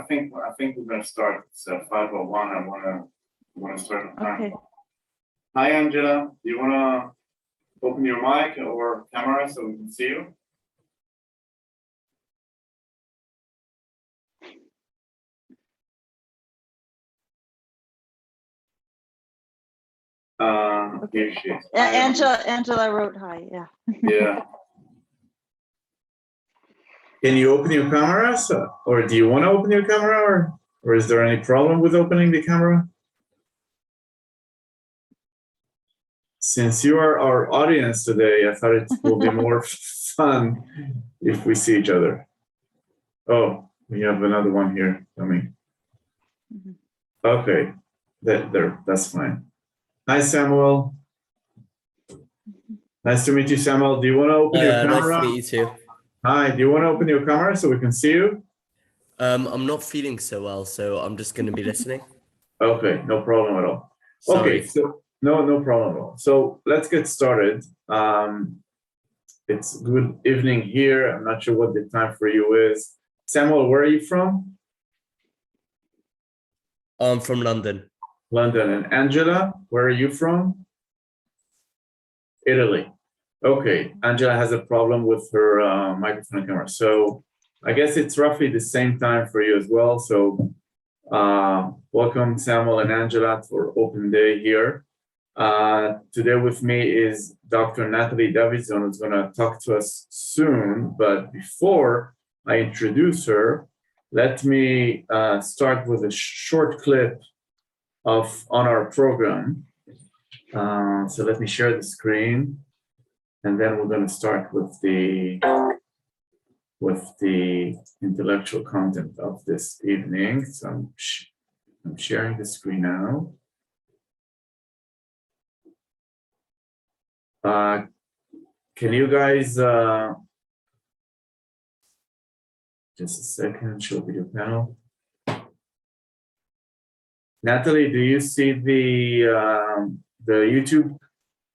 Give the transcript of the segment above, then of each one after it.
think we're gonna start. It's 5:01. I wanna start on time. Okay. Hi, Angela. Do you wanna open your mic or camera so we can see you? Here she is. Angela wrote hi. Yeah. Yeah. Can you open your camera, or do you want to open your camera, or is there any problem with opening the camera? Since you are our audience today, I thought it will be more fun if we see each other. Oh, we have another one here coming. Okay, that's fine. Hi, Samuel. Nice to meet you, Samuel. Do you want to open your camera? Nice to meet you too. Hi, do you want to open your camera so we can see you? I'm not feeling so well, so I'm just going to be listening. Okay, no problem at all. Sorry. Okay, so no problem at all. So let's get started. It's good evening here. I'm not sure what the time for you is. Samuel, where are you from? I'm from London. London. And Angela, where are you from? Italy. Okay, Angela has a problem with her microphone and camera. So I guess it's roughly the same time for you as well. So welcome Samuel and Angela for Open Day here. Today with me is Dr. Natalie Davidson, who's gonna talk to us soon. But before I introduce her, let me start with a short clip on our program. So let me share the screen. And then we're going to start with the intellectual content of this evening. So I'm sharing the screen now. Can you guys just a second, show video panel. Natalie, do you see the YouTube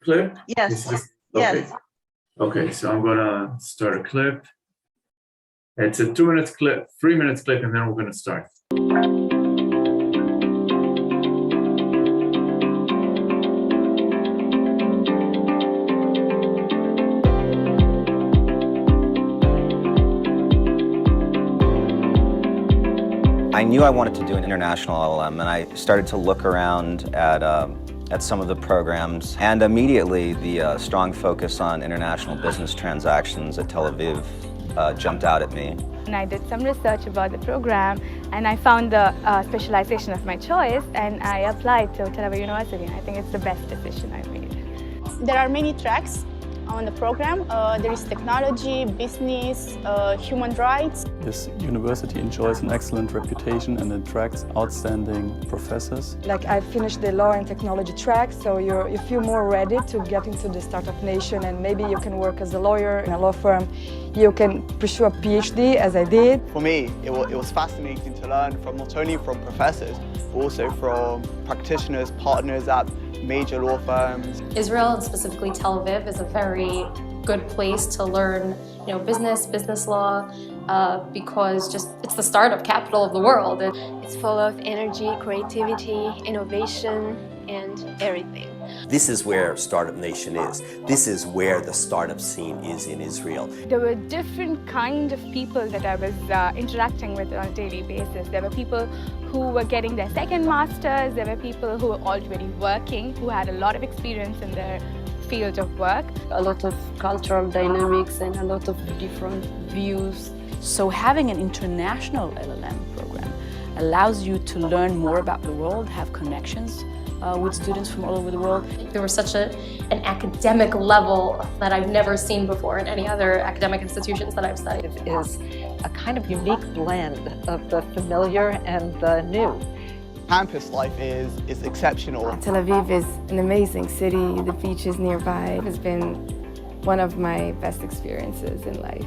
clip? Yes. Okay. Yes. Okay, so I'm gonna start a clip. It's a 2-minute clip, 3 minutes clip, and then we're gonna start. I knew I wanted to do an international LLM, and I started to look around at some of the programs, and immediately the strong focus on international business transactions at Tel Aviv jumped out at me. And I did some research about the program, and I found the specialization of my choice, and I applied to Tel Aviv University, and I think it's the best decision I made. There are many tracks on the program. There is technology, business, human rights. This university enjoys an excellent reputation and attracts outstanding professors. Like I finished the law and technology track, so you feel more ready to get into the startup nation, and maybe you can work as a lawyer in a law firm. You can pursue a PhD, as I did. For me, it was fascinating to learn from not only from professors, but also from practitioners, partners at major law firms. Israel, and specifically Tel Aviv, is a very good place to learn, business law, because it's the startup capital of the world. It's full of energy, creativity, innovation, and everything. This is where Startup Nation is. This is where the startup scene is in Israel. There were different kind of people that I was interacting with on a daily basis. There were people who were getting their second masters. There were people who were already working, who had a lot of experience in their field of work. A lot of cultural dynamics and a lot of different views. So having an international LLM program allows you to learn more about the world, have connections with students from all over the world. There was such an academic level that I've never seen before in any other academic institutions that I've studied. It is a kind of unique blend of the familiar and the new. Campus life is exceptional. Tel Aviv is an amazing city. The beach is nearby. It has been one of my best experiences in life.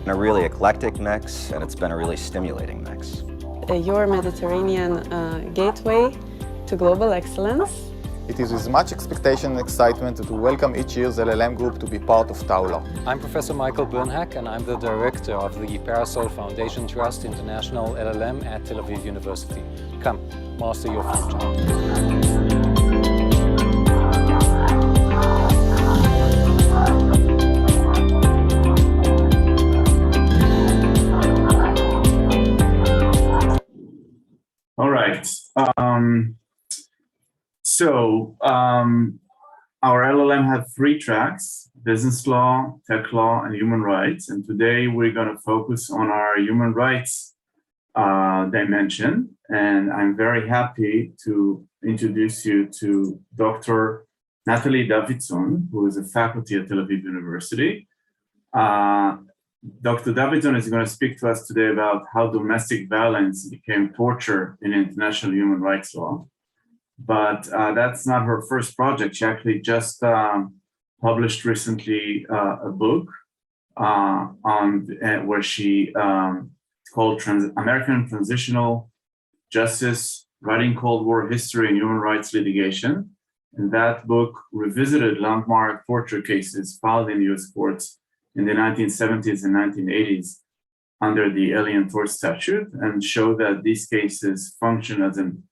A really eclectic mix, and it's been a really stimulating mix. Your Mediterranean gateway to global excellence. It is with much expectation and excitement that we welcome each year's LLM group to be part of Taula. I'm Professor Michael Bernhack, and I'm the director of the Parasol Foundation International LL.M at Tel Aviv University. Come, master your future. All right. Our LLM had 3 tracks: business law, tech law, and human rights. And today we're going to focus on our human rights dimension. And I'm very happy to introduce you to Dr. Natalie Davidson, who is a faculty at Tel Aviv University. Dr. Davidson is going to speak to us today about how domestic violence became torture in international human rights law. But that's not her first project. She actually just published recently a book where she it's called American Transitional Justice, Writing Cold War History and Human Rights Litigation. And that book revisited landmark torture cases filed in US courts in the 1970s and 1980s under the Alien Tort Statute, and show that these cases function as an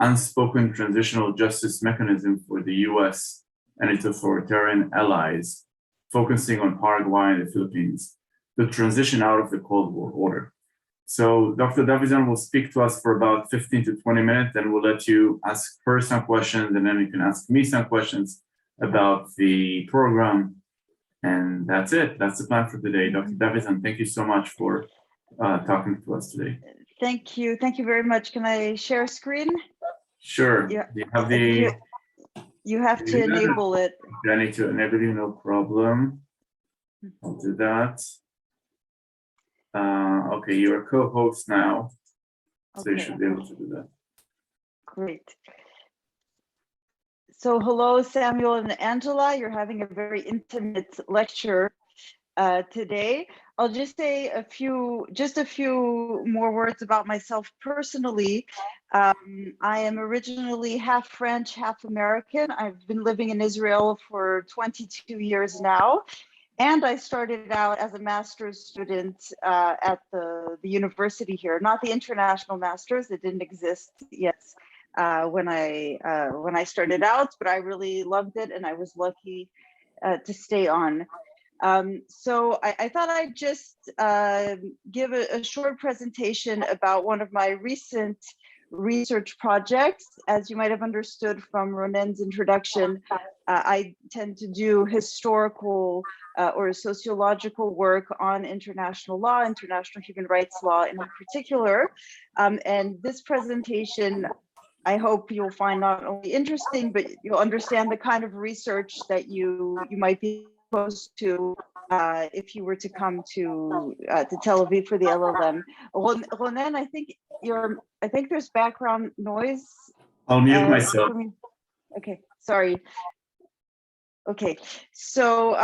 unspoken transitional justice mechanism for the US and its authoritarian allies, focusing on Paraguay and the Philippines, to transition out of the Cold War order. So Dr. Davidson will speak to us for about 15 to 20 minutes, and we'll let you ask her some questions, and then you can ask me some questions about the program. And that's it. That's the plan for today. Dr. Davidson, thank you so much for talking to us today. Thank you. Thank you very much. Can I share screen? Sure. Yeah. Do you have the... You have to enable it. I need to enable you, no problem. I'll do that. Okay, you're a co-host now, so you should be able to do that. Great. So hello, Samuel and Angela. You're having a very intimate lecture today. I'll just say a few more words about myself personally. I am originally half French, half American. I've been living in Israel for 22 years now. And I started out as a master's student at the university here, not the international master's, it didn't exist yet when I started out, but I really loved it and I was lucky to stay on. So I thought I'd just give a short presentation about one of my recent research projects. As you might have understood from Ronen's introduction, I tend to do historical or sociological work on international law, international human rights law in particular. And this presentation, I hope you'll find not only interesting, but you'll understand the kind of research that you might be exposed to if you were to come to Tel Aviv for the LLM. Ronen, I think there's background noise. I'll mute myself. Okay, sorry. Okay, so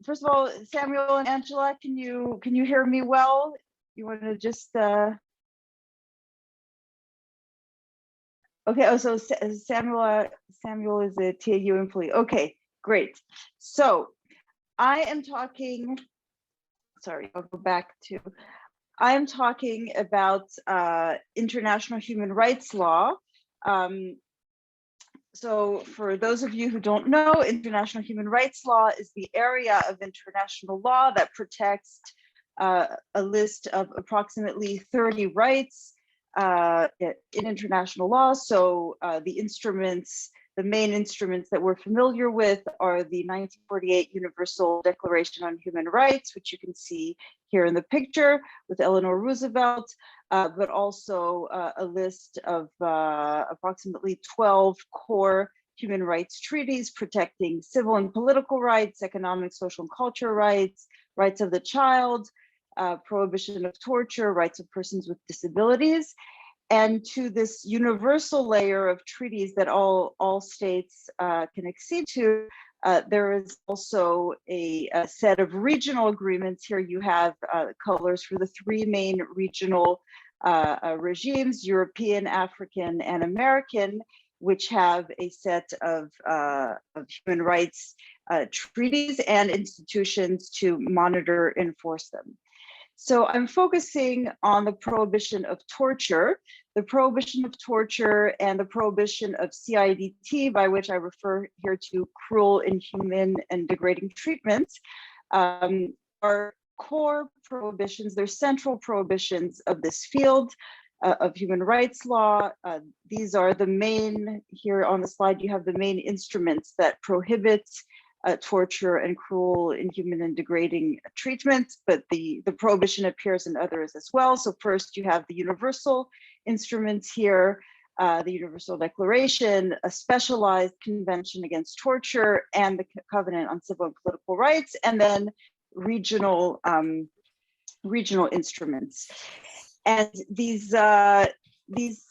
first of all, Samuel and Angela, can you hear me well? You want to just okay. Oh, so Samuel is a TAU employee. Okay, great. So I am talking. Sorry, I'll go back to. I am talking about international human rights law. So for those of you who don't know, international human rights law is the area of international law that protects a list of approximately 30 rights in international law. So the main instruments that we're familiar with are the 1948 Universal Declaration on Human Rights, which you can see here in the picture with Eleanor Roosevelt, but also a list of approximately 12 core human rights treaties protecting civil and political rights, economic, social, and cultural rights, rights of the child, prohibition of torture, rights of persons with disabilities. And to this universal layer of treaties that all states can accede to, there is also a set of regional agreements. Here you have colors for the 3 main regional regimes, European, African, and American. which have a set of human rights treaties and institutions to monitor and enforce them. So I'm focusing on the prohibition of torture, the prohibition of torture and the prohibition of CIDT, by which I refer here to cruel, inhuman, and degrading treatments, are core prohibitions. They're central prohibitions of this field of human rights law. These are the main, here on the slide, you have the main instruments that prohibit torture and cruel, inhuman, and degrading treatments, but the prohibition appears in others as well. So first you have the universal instruments here, the Universal Declaration, a specialized convention against torture, and the Covenant on Civil and Political Rights, and then regional instruments. And these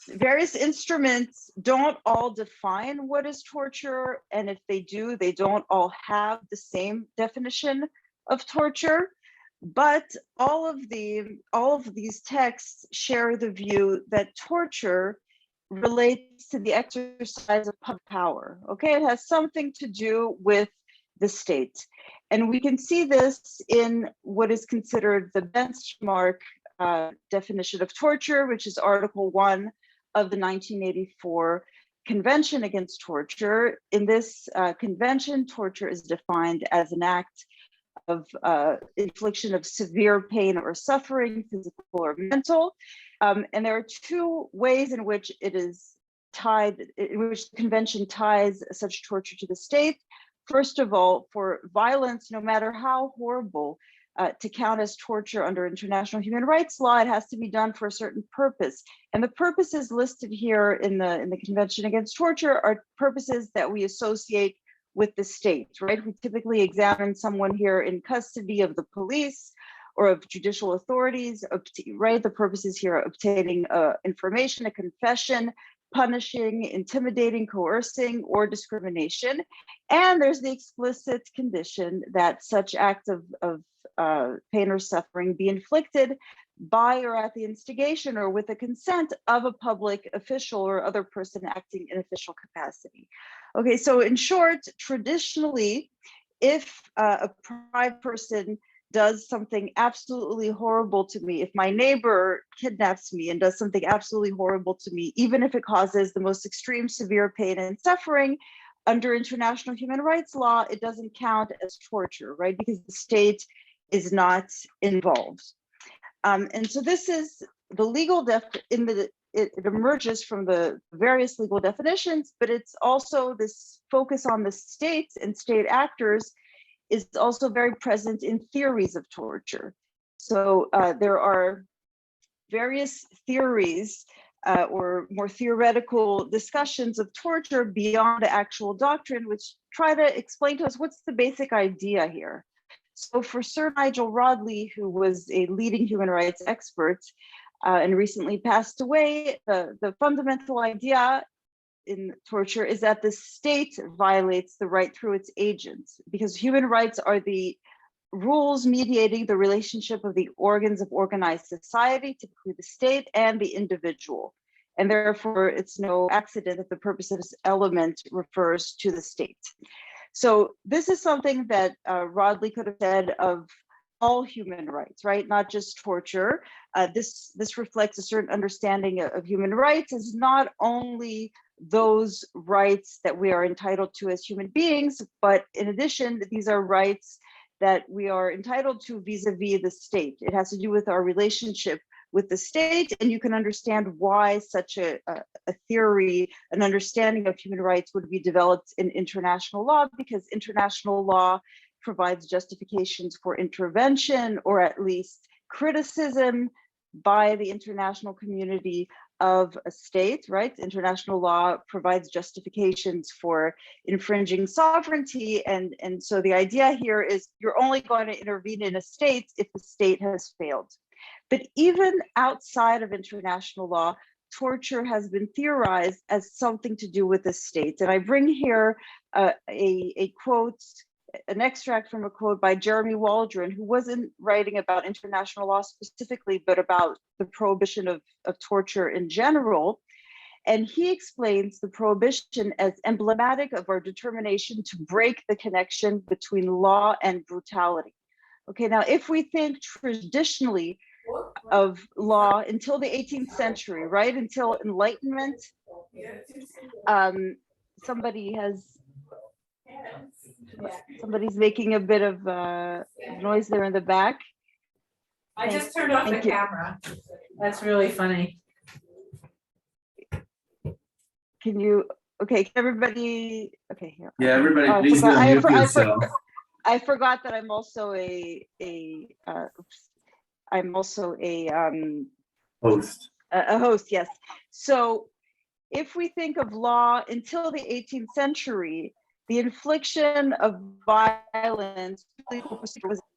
various instruments don't all define what is torture, and if they do, they don't all have the same definition of torture. But all of these texts share the view that torture relates to the exercise of public power. Okay, it has something to do with the state, and we can see this in what is considered the benchmark definition of torture, which is Article 1 of the 1984 Convention Against Torture. In this convention, torture is defined as an act of infliction of severe pain or suffering, physical or mental. And there are two ways in which it is tied, in which the convention ties such torture to the state. First of all, for violence, no matter how horrible, to count as torture under international human rights law, it has to be done for a certain purpose. And the purposes listed here in the Convention Against Torture are purposes that we associate with the state, right? We typically examine someone here in custody of the police or of judicial authorities, right? The purposes here are obtaining information, a confession, punishing, intimidating, coercing, or discrimination. And there's the explicit condition that such act of pain or suffering be inflicted by or at the instigation or with the consent of a public official or other person acting in official capacity. Okay, so in short, traditionally, if a private person does something absolutely horrible to me, if my neighbor kidnaps me and does something absolutely horrible to me, even if it causes the most extreme severe pain and suffering, under international human rights law, it doesn't count as torture, right? Because the state is not involved. And so this is the legal it emerges from the various legal definitions, but it's also this focus on the states and state actors is also very present in theories of torture. So there are various theories or more theoretical discussions of torture beyond the actual doctrine, which try to explain to us what's the basic idea here. So for Sir Nigel Rodley, who was a leading human rights expert and recently passed away, the fundamental idea in torture is that the state violates the right through its agents, because human rights are the rules mediating the relationship of the organs of organized society, typically the state, and the individual. And therefore, it's no accident that the purpose of this element refers to the state. So this is something that Rodley could have said of all human rights, right? Not just torture. This reflects a certain understanding of human rights as not only those rights that we are entitled to as human beings, but in addition, these are rights that we are entitled to vis-a-vis the state. It has to do with our relationship with the state, and you can understand why such a theory, an understanding of human rights would be developed in international law, because international law provides justifications for intervention or at least criticism by the international community of a state, right? International law provides justifications for infringing sovereignty. And so the idea here is you're only going to intervene in a state if the state has failed. But even outside of international law, torture has been theorized as something to do with the state. And I bring here a quote, an extract from a quote by Jeremy Waldron, who wasn't writing about international law specifically, but about the prohibition of torture in general. And he explains the prohibition as emblematic of our determination to break the connection between law and brutality. Okay, now if we think traditionally of law until the 18th century, right, until Enlightenment, somebody's making a bit of noise there in the back. I just turned off the camera. That's really funny. Can you, okay, can everybody, okay, here. Yeah, everybody, please go mute yourself. I forgot that I'm also host. A host, yes. So if we think of law until the 18th century, the infliction of violence, it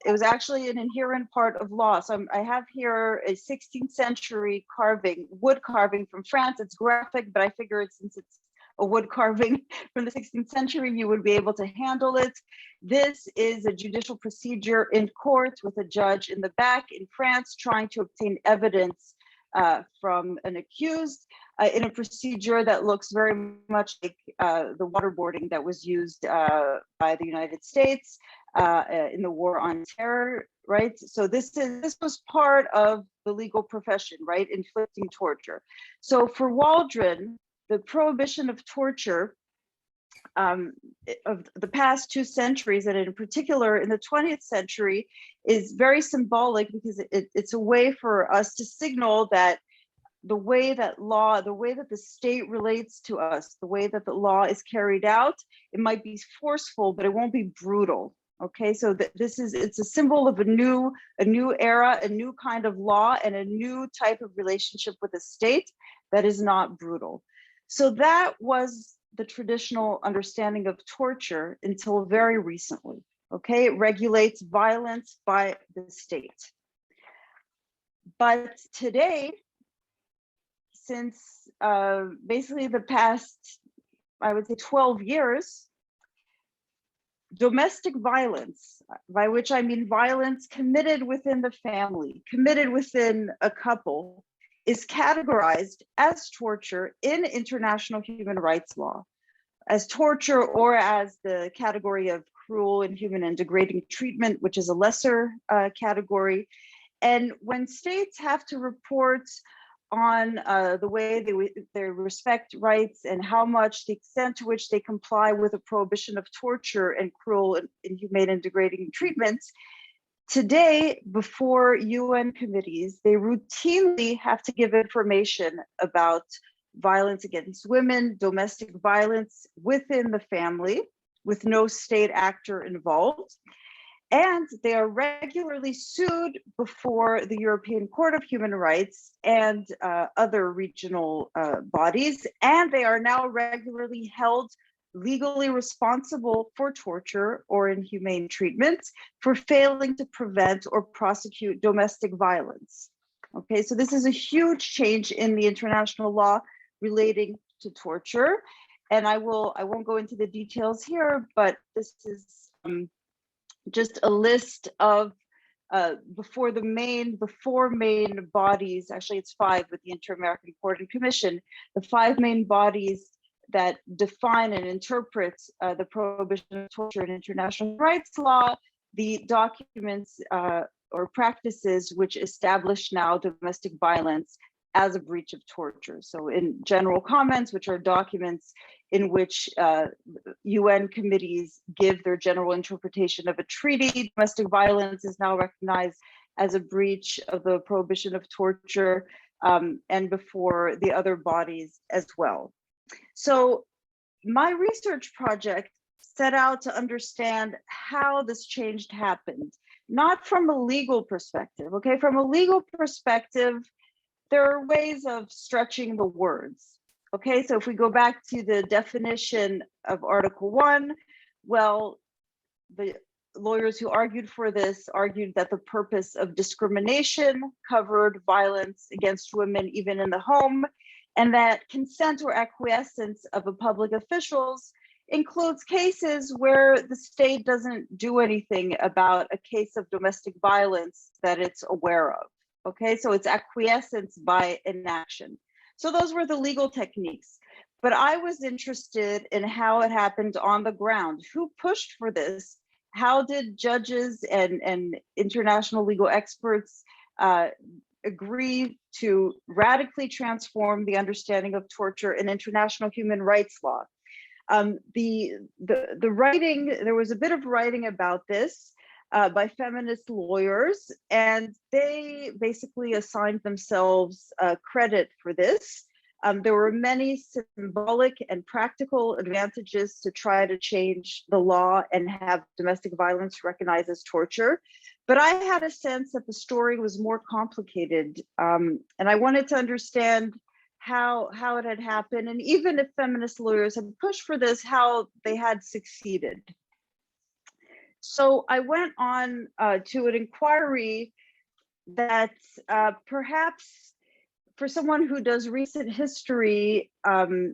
was actually an inherent part of law. So I have here a 16th century carving, wood carving from France. It's graphic, but I figured since it's a wood carving from the 16th century, you would be able to handle it. This is a judicial procedure in court with a judge in the back in France trying to obtain evidence from an accused in a procedure that looks very much like the waterboarding that was used by the United States in the War on Terror, right? So this was part of the legal profession, right? Inflicting torture. So for Waldron, the prohibition of torture of the past 2 centuries, and in particular in the 20th century, is very symbolic because it's a way for us to signal that the way that the state relates to us, the way that the law is carried out, it might be forceful, but it won't be brutal. Okay, so it's a symbol of a new era, a new kind of law, and a new type of relationship with the state that is not brutal. So that was the traditional understanding of torture until very recently. Okay, it regulates violence by the state. But today, since basically the past, I would say 12 years, domestic violence, by which I mean violence committed within the family, committed within a couple, is categorized as torture in international human rights law, as torture or as the category of cruel, inhuman, and degrading treatment, which is a lesser category. And when states have to report on the way they respect rights and how much, the extent to which they comply with a prohibition of torture and cruel, inhumane, and degrading treatments, today, before UN committees, they routinely have to give information about violence against women, domestic violence within the family, with no state actor involved. And they are regularly sued before the European Court of Human Rights and other regional bodies. And they are now regularly held legally responsible for torture or inhumane treatments for failing to prevent or prosecute domestic violence. Okay, so this is a huge change in the international law relating to torture. And I won't go into the details here, but this is just a list of before main bodies, actually it's 5 with the Inter-American Court and Commission, the 5 main bodies that define and interpret the prohibition of torture in international rights law, the documents or practices which establish now domestic violence as a breach of torture. So in general comments, which are documents in which UN committees give their general interpretation of a treaty, domestic violence is now recognized as a breach of the prohibition of torture, and before the other bodies as well. So my research project set out to understand how this change happened, not from a legal perspective, okay? From a legal perspective, there are ways of stretching the words, okay? So if we go back to the definition of Article 1, well, the lawyers who argued for this argued that the purpose of discrimination covered violence against women even in the home, and that consent or acquiescence of a public officials includes cases where the state doesn't do anything about a case of domestic violence that it's aware of. Okay, so it's acquiescence by inaction. So those were the legal techniques. But I was interested in how it happened on the ground. Who pushed for this? How did judges and international legal experts agree to radically transform the understanding of torture in international human rights law? The writing, there was a bit of writing about this by feminist lawyers, and they basically assigned themselves credit for this. There were many symbolic and practical advantages to try to change the law and have domestic violence recognized as torture. But I had a sense that the story was more complicated, and I wanted to understand how it had happened, and even if feminist lawyers had pushed for this, how they had succeeded. So I went on to an inquiry that perhaps for someone who does recent history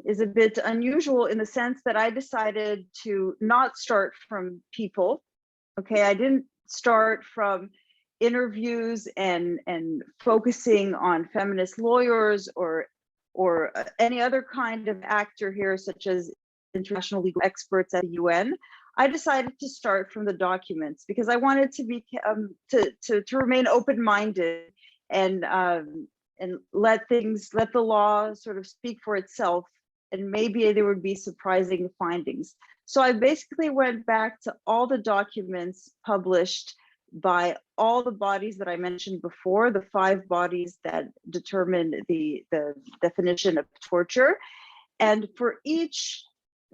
is a bit unusual, in the sense that I decided to not start from people. Okay, I didn't start from interviews and focusing on feminist lawyers or any other kind of actor here, such as international legal experts at the UN. I decided to start from the documents because I wanted to be to remain open-minded and let the law sort of speak for itself, and maybe there would be surprising findings. So I basically went back to all the documents published by all the bodies that I mentioned before, the 5 bodies that determined the definition of torture. And for each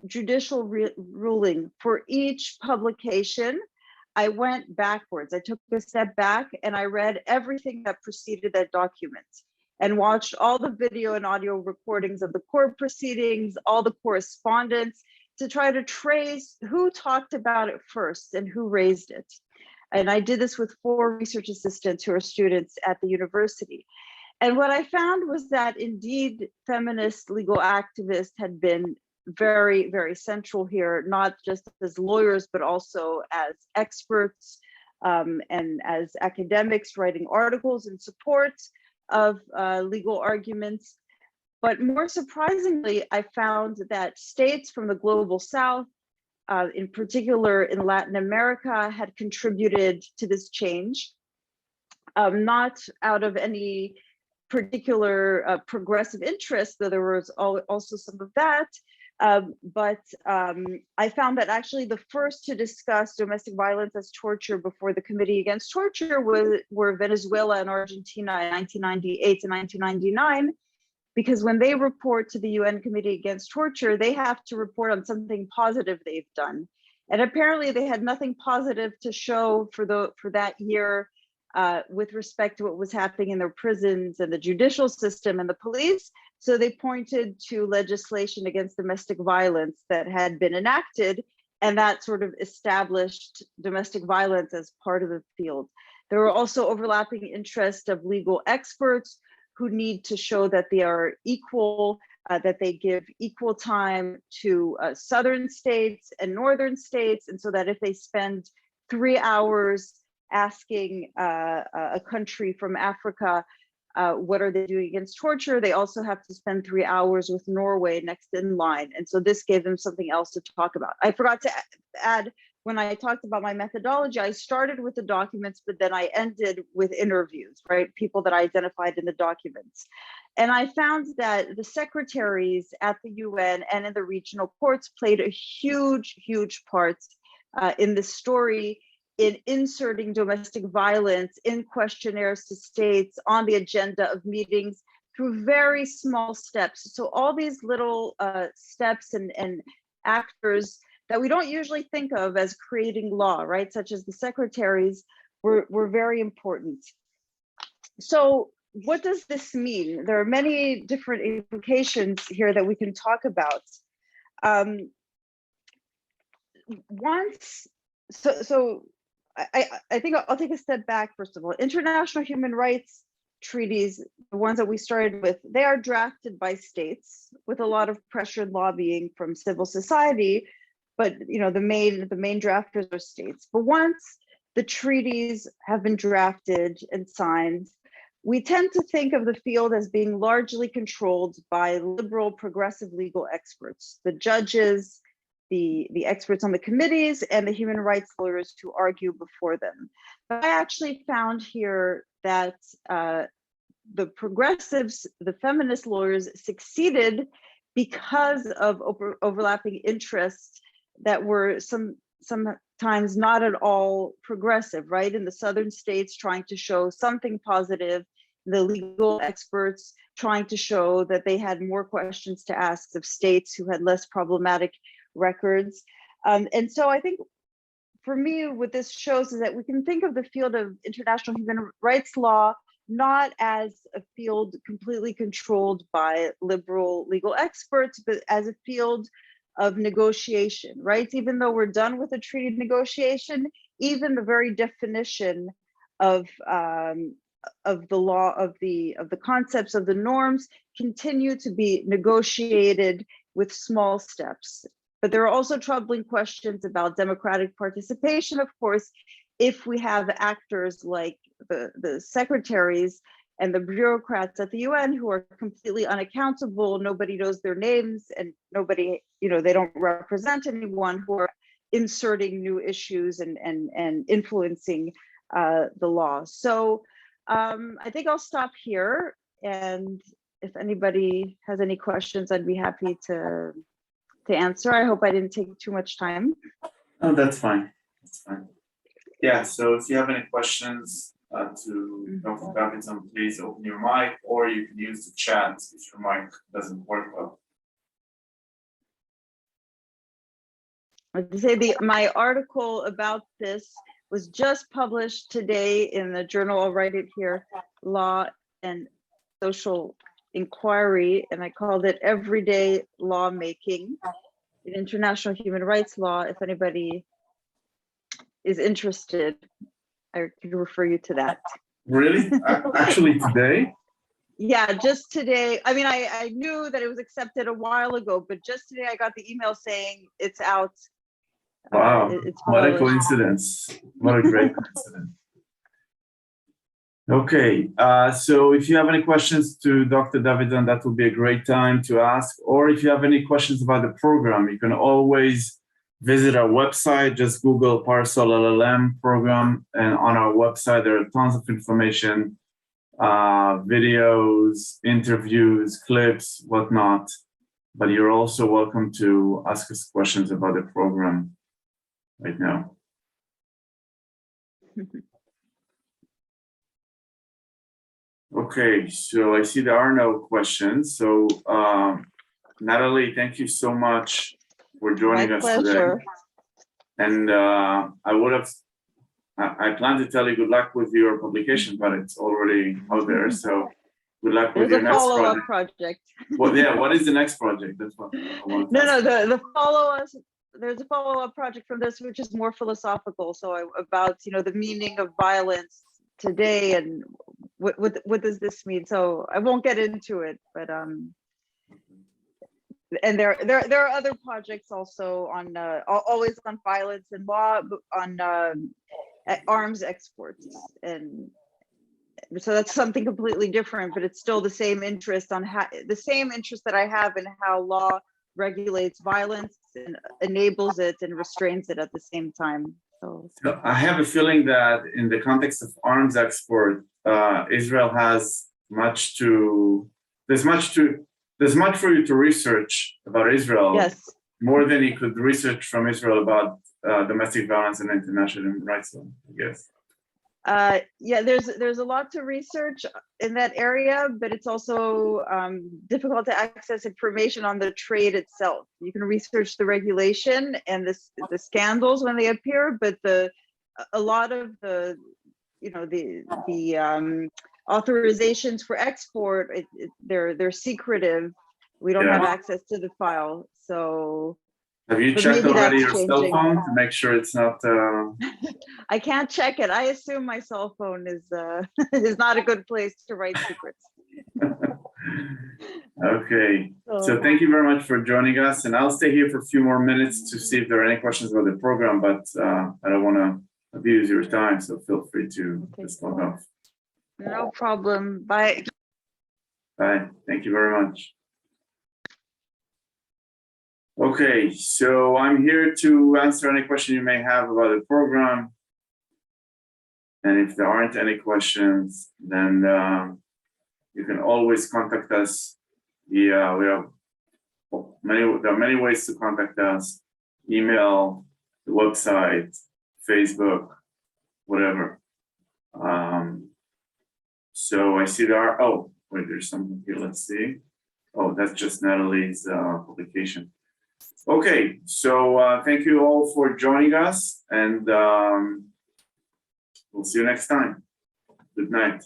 judicial ruling, for each publication, I went backwards. I took a step back and I read everything that preceded that document and watched all the video and audio recordings of the court proceedings, all the correspondence, to try to trace who talked about it first and who raised it. And I did this with 4 research assistants who are students at the university. And what I found was that indeed feminist legal activists had been very, very central here, not just as lawyers, but also as experts and as academics writing articles in support of legal arguments. But more surprisingly, I found that states from the global South, in particular in Latin America, had contributed to this change, not out of any particular progressive interest, though there was also some of that. But I found that actually the first to discuss domestic violence as torture before the Committee Against Torture were Venezuela and Argentina in 1998 and 1999, because when they report to the UN Committee Against Torture, they have to report on something positive they've done. And apparently they had nothing positive to show for that year with respect to what was happening in their prisons and the judicial system and the police. So they pointed to legislation against domestic violence that had been enacted, and that sort of established domestic violence as part of the field. There were also overlapping interests of legal experts who need to show that they are equal, that they give equal time to southern states and northern states, and so that if they spend 3 hours asking a country from Africa what are they doing against torture, they also have to spend 3 hours with Norway next in line. And so this gave them something else to talk about. I forgot to add, when I talked about my methodology, I started with the documents, but then I ended with interviews, right? People that I identified in the documents. And I found that the secretaries at the UN and in the regional courts played a huge, huge part in this story, in inserting domestic violence in questionnaires to states on the agenda of meetings through very small steps. So all these little steps and actors that we don't usually think of as creating law, right? Such as the secretaries were very important. So what does this mean? There are many different implications here that we can talk about. I think I'll take a step back, first of all. International human rights treaties, the ones that we started with, they are drafted by states with a lot of pressure and lobbying from civil society, but the main drafters are states. But once the treaties have been drafted and signed, we tend to think of the field as being largely controlled by liberal progressive legal experts, the judges, the experts on the committees, and the human rights lawyers who argue before them. But I actually found here that the progressives, the feminist lawyers, succeeded because of overlapping interests that were sometimes not at all progressive, right? In the southern states, trying to show something positive, the legal experts trying to show that they had more questions to ask of states who had less problematic records. And so I think for me, what this shows is that we can think of the field of international human rights law not as a field completely controlled by liberal legal experts, but as a field of negotiation, right? Even though we're done with the treaty negotiation, even the very definition of the law, of the concepts, of the norms continue to be negotiated with small steps. But there are also troubling questions about democratic participation, of course, if we have actors like the secretaries and the bureaucrats at the UN who are completely unaccountable, nobody knows their names, and nobody, they don't represent anyone, who are inserting new issues and influencing the law. So I think I'll stop here, and if anybody has any questions, I'd be happy to answer. I hope I didn't take too much time. Oh, that's fine. That's fine. Yeah, so if you have any questions to Dr. Davidson, please open your mic, or you can use the chat if your mic doesn't work well. To say my article about this was just published today in the journal, I'll write it here, Law and Social Inquiry, and I called it Everyday Lawmaking in International Human Rights Law. If anybody is interested, I could refer you to that. Really? Actually today? Yeah, just today. I mean, I knew that it was accepted a while ago, but just today I got the email saying it's out. Wow, it's what a published. coincidence. What a great coincidence. Okay, so if you have any questions to Dr. Davidson, that would be a great time to ask. Or if you have any questions about the program, you can always visit our website. Just Google Parasol LLM program, and on our website there are tons of information, videos, interviews, clips, whatnot. But you're also welcome to ask us questions about the program right now. Okay, so I see there are no questions. So Natalie, thank you so much for joining us today. And I plan to tell you good luck with your publication, but it's already out there. So good luck with your next project. There's a follow-up project. Well, yeah, what is the next project? That's what I want to No, the follow-up. There's a follow-up project from this, which is more philosophical. So about the meaning of violence today, and what does this mean? So I won't get into it, but and there are other projects also on always on violence and law, on arms exports, and so that's something completely different, but it's still the same interest the same interest that I have in how law regulates violence and enables it and restrains it at the same time. So I have a feeling that in the context of arms export, Israel has there's much for you to research about Israel. Yes. More than you could research from Israel about domestic violence and international human rights law, I guess. Yeah, there's a lot to research in that area, but it's also difficult to access information on the trade itself. You can research the regulation and the scandals when they appear, but a lot of the authorizations for export, they're secretive. We don't have access to the file, so. Have you checked already your cell phone to make sure it's not? I can't check it. I assume my cell phone is not a good place to write secrets. Okay, so thank you very much for joining us, and I'll stay here for a few more minutes to see if there are any questions about the program, but I don't want to abuse your time, so feel free to just log off. No problem. Bye. Bye. Thank you very much. Okay, so I'm here to answer any question you may have about the program. And if there aren't any questions, then you can always contact us. There are many ways to contact us: email, the website, Facebook, whatever. So I see there are, oh, wait, there's something here, let's see. Oh, that's just Natalie's publication. Okay, so thank you all for joining us, and we'll see you next time. Good night.